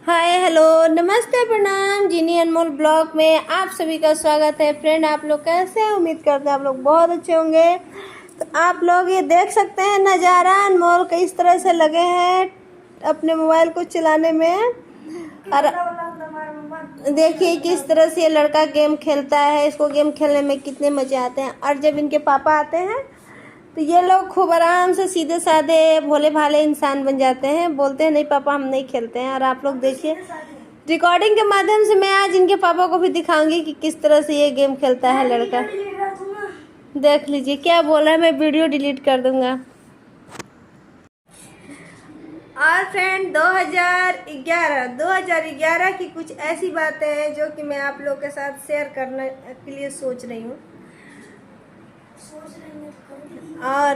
Hi hello नमस्ते प्रणाम जिनी अनमोल blog में आप सभी का स्वागत है। फ्रेंड आप लोग कैसे हैं? उम्मीद करते हैं आप लोग बहुत अच्छे होंगे। तो आप लोग ये देख सकते हैं नज़ारा अनमोल किस तरह से लगे हैं अपने मोबाइल को चलाने में। और देखिए किस तरह से ये लड़का गेम खेलता है। इसको गेम खेलने में कितने मज़े आते हैं। और जब इनके पापा आते हैं तो ये लोग खूब आराम से सीधे साधे भोले भाले इंसान बन जाते हैं। बोलते हैं नहीं पापा हम नहीं खेलते हैं। और आप लोग देखिए रिकॉर्डिंग के माध्यम से मैं आज इनके पापा को भी दिखाऊंगी कि किस तरह से ये गेम खेलता है लड़का। देख लीजिए क्या बोल रहा है, मैं वीडियो डिलीट कर दूंगा। और फ्रेंड 2011 की कुछ ऐसी बातें हैं जो कि मैं आप लोग के साथ शेयर करने के लिए सोच रही हूँ। और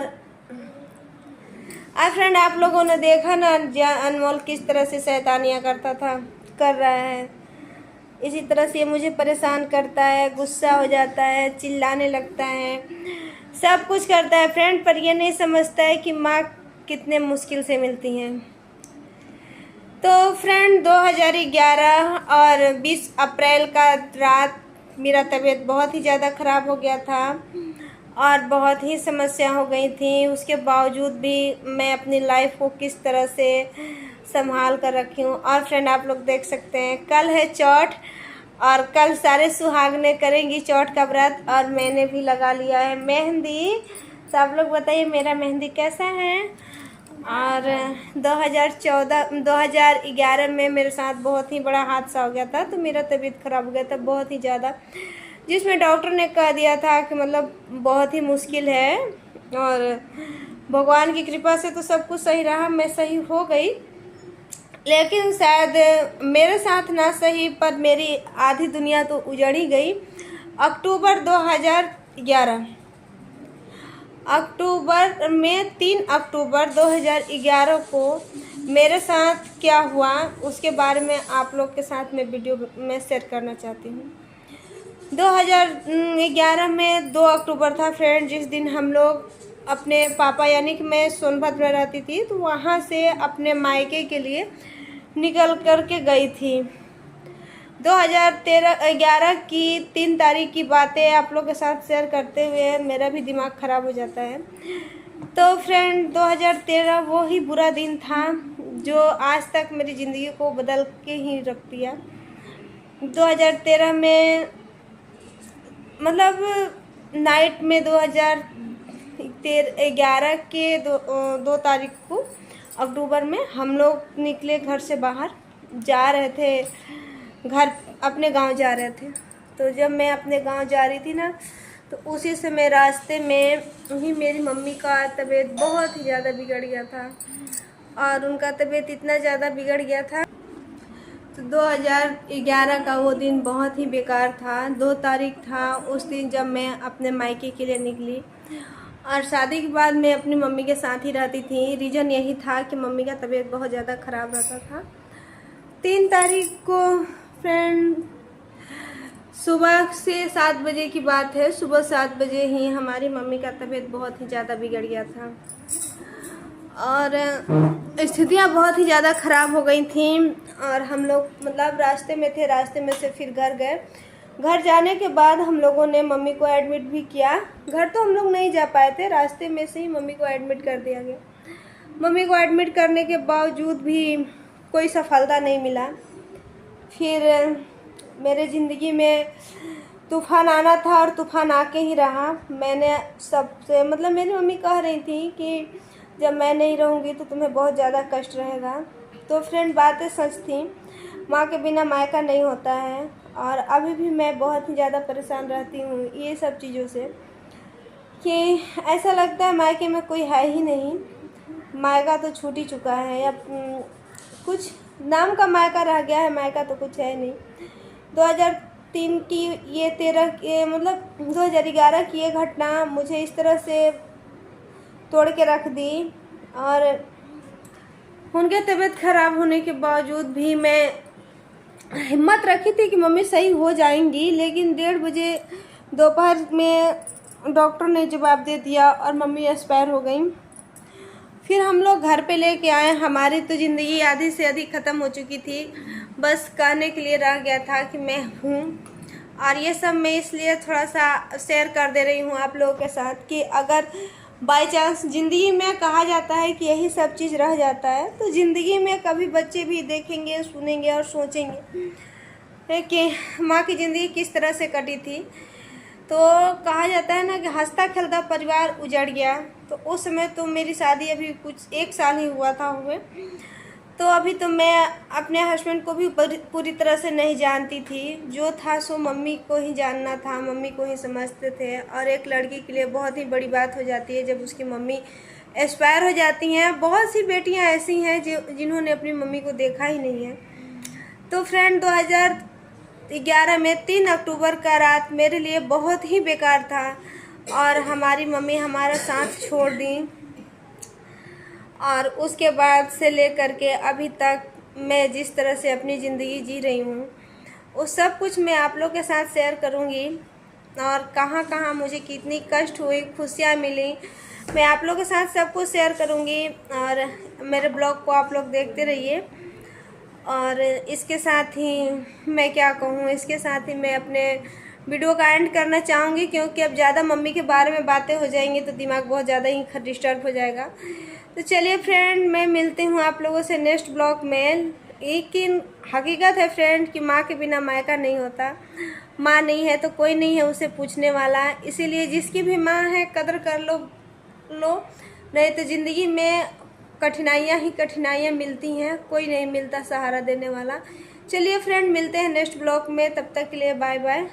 फ्रेंड आप लोगों ने देखा ना अनमोल किस तरह से शैतानियाँ कर रहा है। इसी तरह से ये मुझे परेशान करता है, गुस्सा हो जाता है, चिल्लाने लगता है, सब कुछ करता है फ्रेंड। पर ये नहीं समझता है कि माँ कितने मुश्किल से मिलती हैं। तो फ्रेंड 2011 और 20 अप्रैल का रात मेरा तबीयत बहुत ही ज़्यादा ख़राब हो गया था और बहुत ही समस्या हो गई थी। उसके बावजूद भी मैं अपनी लाइफ को किस तरह से संभाल कर रखी हूँ। और फ्रेंड आप लोग देख सकते हैं कल है चौथ और कल सारे सुहागनें करेंगी चौथ का व्रत। और मैंने भी लगा लिया है मेहंदी। तो आप लोग बताइए मेरा मेहंदी कैसा है। और 2011 में मेरे साथ बहुत ही बड़ा हादसा हो गया था। तो मेरा तबीयत ख़राब हो गया था बहुत ही ज़्यादा, जिसमें डॉक्टर ने कह दिया था कि मतलब बहुत ही मुश्किल है। और भगवान की कृपा से तो सब कुछ सही रहा, मैं सही हो गई। लेकिन शायद मेरे साथ ना सही पर मेरी आधी दुनिया तो उजड़ ही गई। अक्टूबर 2011 अक्टूबर में 3 अक्टूबर 2011 को मेरे साथ क्या हुआ उसके बारे में आप लोग के साथ मैं वीडियो में शेयर करना चाहती हूँ। 2011 में 2 अक्टूबर था फ्रेंड, जिस दिन हम लोग अपने पापा यानी कि मैं सोनभद्र में रहती थी तो वहाँ से अपने मायके के लिए निकल कर के गई थी। 2011 की 3 तारीख की बातें आप लोग के साथ शेयर करते हुए मेरा भी दिमाग ख़राब हो जाता है। तो फ्रेंड 2013 वो ही बुरा दिन था जो आज तक मेरी ज़िंदगी को बदल के ही रख दिया। 2013 में मतलब नाइट में 2011 के 2 तारीख को अक्टूबर में हम लोग निकले घर से बाहर, जा रहे थे घर अपने गांव जा रहे थे। तो जब मैं अपने गांव जा रही थी ना तो उसी समय रास्ते में ही मेरी मम्मी का तबीयत बहुत ही ज़्यादा बिगड़ गया था। और उनका तबीयत इतना ज़्यादा बिगड़ गया था तो 2011 का वो दिन बहुत ही बेकार था। 2 तारीख था उस दिन जब मैं अपने मायके के लिए निकली। और शादी के बाद मैं अपनी मम्मी के साथ ही रहती थी। रीज़न यही था कि मम्मी का तबीयत बहुत ज़्यादा ख़राब रहता था। 3 तारीख को फ्रेंड सुबह से 7 बजे की बात है, सुबह 7 बजे ही हमारी मम्मी का तबीयत बहुत ही ज़्यादा बिगड़ गया था और स्थितियाँ बहुत ही ज़्यादा ख़राब हो गई थी। और हम लोग मतलब रास्ते में थे, रास्ते में से फिर घर गए। घर जाने के बाद हम लोगों ने मम्मी को एडमिट भी किया। घर तो हम लोग नहीं जा पाए थे, रास्ते में से ही मम्मी को एडमिट कर दिया गया। मम्मी को एडमिट करने के बावजूद भी कोई सफलता नहीं मिला। फिर मेरे ज़िंदगी में तूफ़ान आना था और तूफ़ान आके ही रहा। मैंने सबसे मतलब मेरी मम्मी कह रही थी कि जब मैं नहीं रहूँगी तो तुम्हें बहुत ज़्यादा कष्ट रहेगा। तो फ्रेंड बातें सच थी, माँ के बिना मायका नहीं होता है। और अभी भी मैं बहुत ही ज़्यादा परेशान रहती हूँ ये सब चीज़ों से कि ऐसा लगता है मायके में कोई है ही नहीं। मायका तो छूट ही चुका है, अब कुछ नाम का मायका रह गया है, मायका तो कुछ है नहीं। 2003 की ये 13 के मतलब 2011 की ये घटना मुझे इस तरह से तोड़ के रख दी। और उनके तबीयत ख़राब होने के बावजूद भी मैं हिम्मत रखी थी कि मम्मी सही हो जाएंगी। लेकिन 1:30 बजे दोपहर में डॉक्टर ने जवाब दे दिया और मम्मी एक्सपायर हो गई। फिर हम लोग घर पे लेके आए। हमारी तो ज़िंदगी आधी से अधिक ख़त्म हो चुकी थी बस कहने के लिए रह गया था कि मैं हूँ। और ये सब मैं इसलिए थोड़ा सा शेयर कर दे रही हूँ आप लोगों के साथ कि अगर बाय चांस ज़िंदगी में कहा जाता है कि यही सब चीज़ रह जाता है, तो ज़िंदगी में कभी बच्चे भी देखेंगे, सुनेंगे और सोचेंगे कि माँ की ज़िंदगी किस तरह से कटी थी। तो कहा जाता है ना कि हंसता खेलता परिवार उजड़ गया। तो उस समय तो मेरी शादी अभी कुछ 1 साल ही हुआ था हुए। तो अभी तो मैं अपने हस्बैंड को भी पूरी तरह से नहीं जानती थी। जो था सो मम्मी को ही जानना था, मम्मी को ही समझते थे। और एक लड़की के लिए बहुत ही बड़ी बात हो जाती है जब उसकी मम्मी एक्सपायर हो जाती हैं। बहुत सी बेटियां ऐसी हैं जिन्होंने अपनी मम्मी को देखा ही नहीं है। तो फ्रेंड 2011 में 3 अक्टूबर का रात मेरे लिए बहुत ही बेकार था और हमारी मम्मी हमारा साथ छोड़ दी। और उसके बाद से लेकर के अभी तक मैं जिस तरह से अपनी ज़िंदगी जी रही हूँ वो सब कुछ मैं आप लोग के साथ शेयर करूँगी। और कहाँ कहाँ मुझे कितनी कष्ट हुई, खुशियाँ मिली, मैं आप लोग के साथ सब कुछ शेयर करूँगी। और मेरे ब्लॉग को आप लोग देखते रहिए। और इसके साथ ही मैं क्या कहूँ, इसके साथ ही मैं अपने वीडियो का एंड करना चाहूँगी, क्योंकि अब ज़्यादा मम्मी के बारे में बातें हो जाएंगी तो दिमाग बहुत ज़्यादा ही डिस्टर्ब हो जाएगा। तो चलिए फ्रेंड, मैं मिलती हूँ आप लोगों से नेक्स्ट ब्लॉग में। लेकिन हकीकत है फ्रेंड कि माँ के बिना मायका नहीं होता। माँ नहीं है तो कोई नहीं है उसे पूछने वाला। इसीलिए जिसकी भी माँ है कदर कर लो नहीं तो ज़िंदगी में कठिनाइयाँ ही कठिनाइयाँ मिलती हैं, कोई नहीं मिलता सहारा देने वाला। चलिए फ्रेंड, मिलते हैं नेक्स्ट ब्लॉग में, तब तक के लिए बाय बाय।